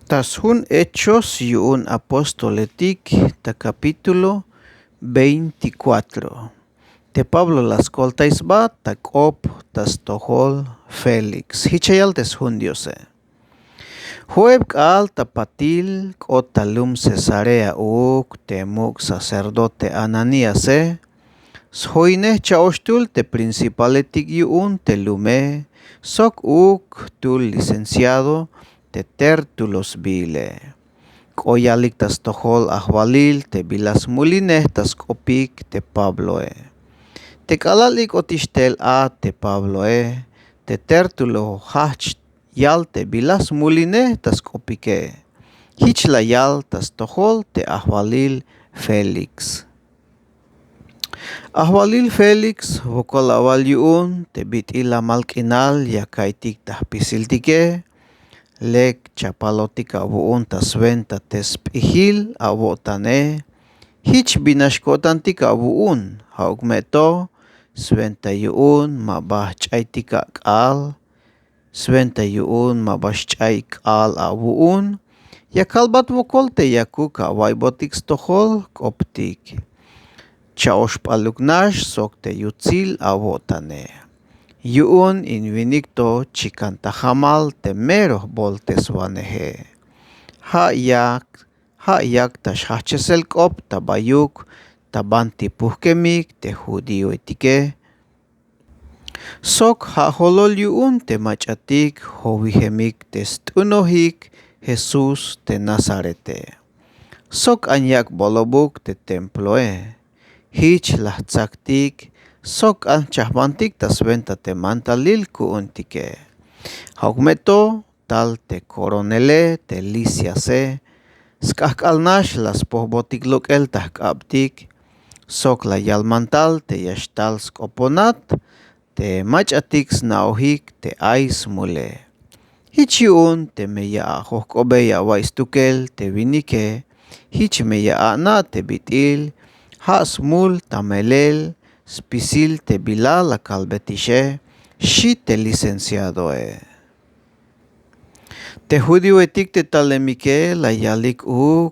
Tas un Hechos y un Apostoletic ta capítulo 24. Te Pablo las coltais ba ta op tas tohol Felix. Hichayal tes hundiose. Hueb al tapatil kotalum Cesarea uk temuk sacerdote Ananíase. Shoine chaostul te principaletic yun te lume. Sok uk tul licenciado te tertulos bile. Koyalik tas tohol ahwalil te bilas mulineh tas kopik te Pabloe. Te kalalik otistel a te Pabloe. Te tertulo hach yal te bilas mulineh tas kopike. Hichla yal tas tohol te ahwalil Felix. Ahwalil Felix vokol awal yun te bitila malkinal yakaitik tahpisiltike. Lek chapalotika abuun tas venta tespihil abotane. Hich binashkotantika abuun haugmeto. Sventa yun mabahchaitika kal. Sventa yun mabahchay kal abuun. Yakalbat vokolte yakuk awaibotik stohol koptik. Chaoshpaluknash sokte yutzil abotane. Yun invinicto chikanta hamal temero boltes wanehe. Hayak tashachesel kop tabayuk tabanti puhkemik te judío etike. Sok holol yun te machatik hovihemik te stunohik Jesus te Nazarete. Sok anyak bolobuk te temploe. Hich lahtzaktik. Sok al chahbantik tas venta te mantalil kuuntike. Haugmeto tal te coronele te lisiase. Skahkalnash las pohbotik lokel tahkabtik. Sok la yalmantal te yashtal skoponat. Te machatik snaohik te ais mule. Hichiun te meya hohkobeya waistukel te vinike. Hich meya ana te bitil. Hasmul tamelel. Spisil te bila la calbetishe, shi te licenciadoe. Te judío etik te talemike la yalik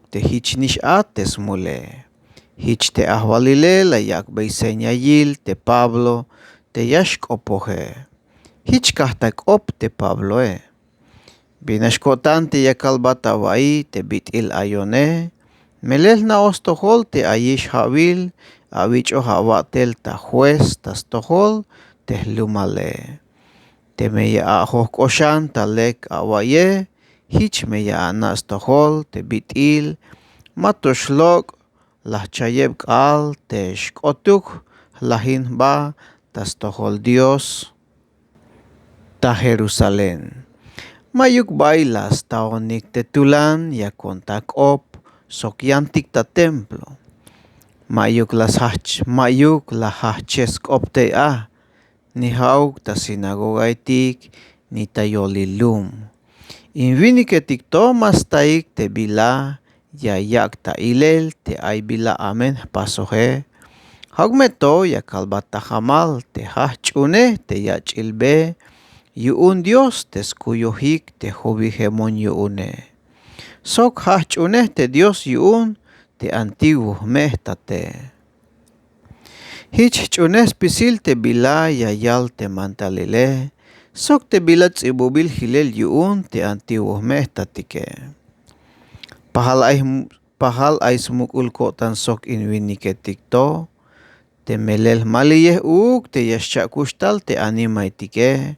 te hichnish ates mule. Hich te ahwalile la yak beiseñayil te Pablo te yashkopoje. Hich kahtak op te Pabloe. Binashkotan te yakalbata vai te bitil ayone. Melel na ostohol te ayish havil. Awicho hawatel ta juez tas tohol te lumale. Te meya ahok oshan ta lek awaye. Hich meya anas tohol te bitil. Matoshlok lah chayeb kal te shkotuk lahin ba tas tohol Dios ta Jerusalén. Mayuk bailas taonik te tulan ya kontak op sokyantik ta templo. Mayuk la hachches kopte a. Ni hauk ta sinagoga etik ni ta yolilum. Invinike tik tomas taik te bila. Ya yak ta ilel te ay bila amen pasohe. Haugmeto ya kalbata hamal te hachune te yachilbe. Yuun Dios te skuyohik te hobigemon yuune. Sok hachune te Dios yuun. Te antiguo mehtate. Hich chunes pisil te bila yayal te mantalile. Sok te bila tsibubil hilel yun te antiguo mehtatike. Pahal ay smukul kotan sok invinike tikto. Te melel maliyeh te yaschakustal te animaitike.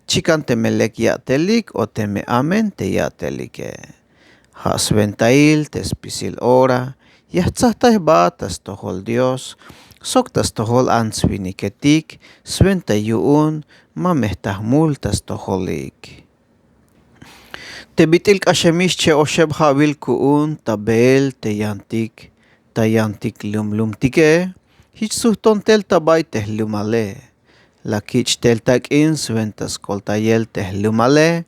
Chikan te melek yatelik o te me amen te yatelike. Hasventail te spisil ora. Yahtzahtah ba tas tohol Dios, sok tas tohol ansviniketik, sventa yun, mamehtahmul tas toholik. Te bitil kashemish che osheb havil kuun tabel te yantik lumtike, hich suhtontel tabay tehlumale. Lakich tel takin sventas koltayel tehlumale,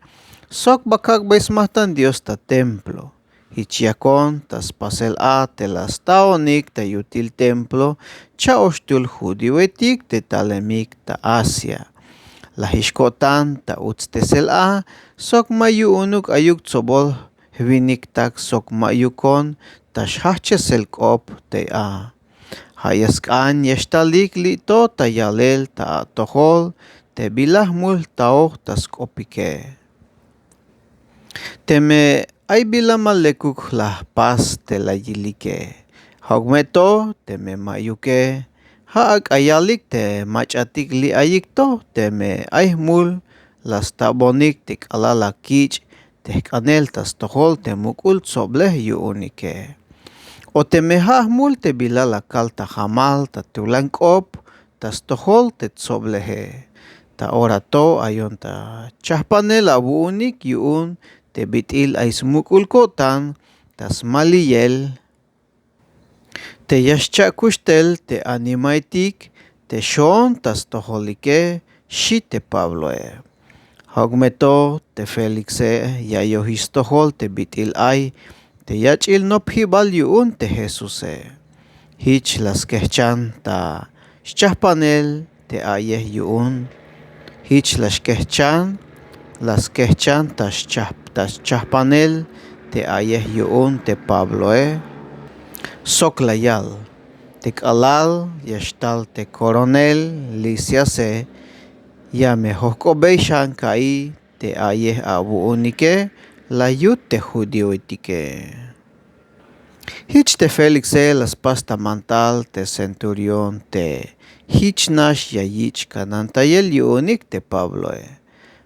sok bakak besmahtan Dios ta templo. Hichiakon tas pasel a te las taonik ta yutil templo cha ostul judío etik te talemik ta Asia. La hishkotan ta utstesel a sok mayu unuk ayuk tsobol viniktak sok mayukon tashhachesel k'op te'a. Hayaskan yashtalik lito tayalel ta tojol te bilah mul taoj tas k'opike. Teme ay bilamalekuk lah pas te la yilike. Hogmeto teme mayuke. Haak ayalik te machatik li ayikto teme ay mul las tabonik tik alala kich te kanel tas tojol te mukul sobleh yuunike. O temehah mul te bilala kal ta hamal ta tulan k'op tas tojol te soblehe. Ta orato ayon ta chahpanel abuunik yuun te bitil ay smukul kotan tas maliyel. Te yaschakushtel te animaitik te shon tas tojolike shi te Pabloe. Hogmeto te Felixe yayohis tojol te bitil ay te yachil nophibal yuun te Jesuse. Hich las kehchan ta shchahpanel te ayeh yuun. Hich las kehchan ta shchahpanel te ayeh yuun te Pabloe. Sok layal tik alal yashtal te coronel lisiase ya mehokobei shankai te ayeh abuunike la yut te judioitike. Hich te Felixe las pasta mantal te centurion te hich nash yayich kanantayel yuunik te Pabloe.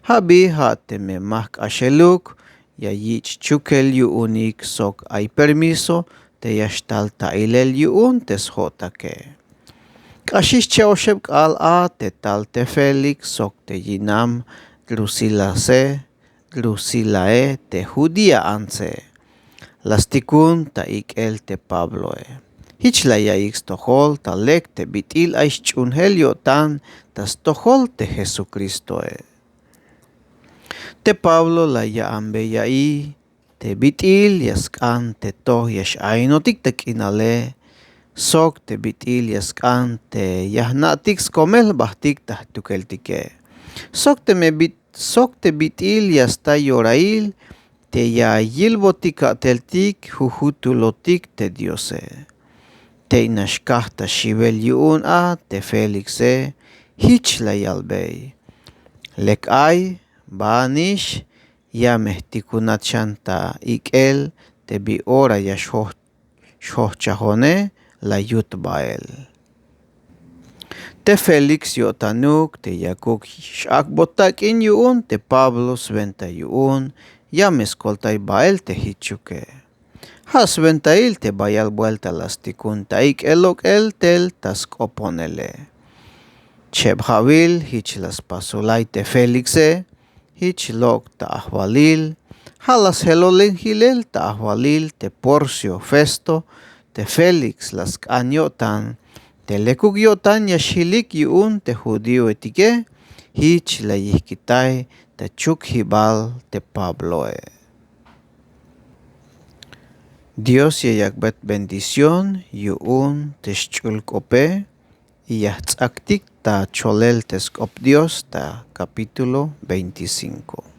Habi ha te me mak asheluk yayich chukel yuunik sok ay permiso te yashtal tailel yuun te shotake. Kashish cheosheb kal a te tal te Felix sok te yinam Drusilae te Judía anse. Lastikun ta ikel te Pabloe. Hich la yaix tojol ta lek te bitil aish chunhel yotan tas tojol te Jesucristoe. Te Pablo la yaambe yai te bitil yaskan te toh yash ainotik te kinale. Sok te bitil yaskan te yahnatik skomel bahtik tah tukeltike. Sok te bitil yasta yorail te yayilbotik ateltik jujutulotik te Diose. Te inashkah ta shibel yuun a te Felixe hich la yalbei. Lek ay banish ya mehtikunat shanta ikel te bi ora ya shohchahone la yut bael. Te Felix yotanuk te yakuk shakbotak in yuun te Pablo sventa yuun ya meskoltay bael te hichuke. Has ventail te bayal vuelta lastikun taik elok el tel tas koponele. Chebhavil hich las pasolay te Felixe, hich lok ta ahvalil, halas helolin hilel ta ahvalil te Porcio Festo, te Felix las kanyotan, te lekugyotan yashilik yuun te judío etike, hich la yihkitay te chuk hibal te Pabloe. Dios yayakbet bendición yuun te shchulkope y yahtzaktik ta cholel te skop Dios ta capítulo 25.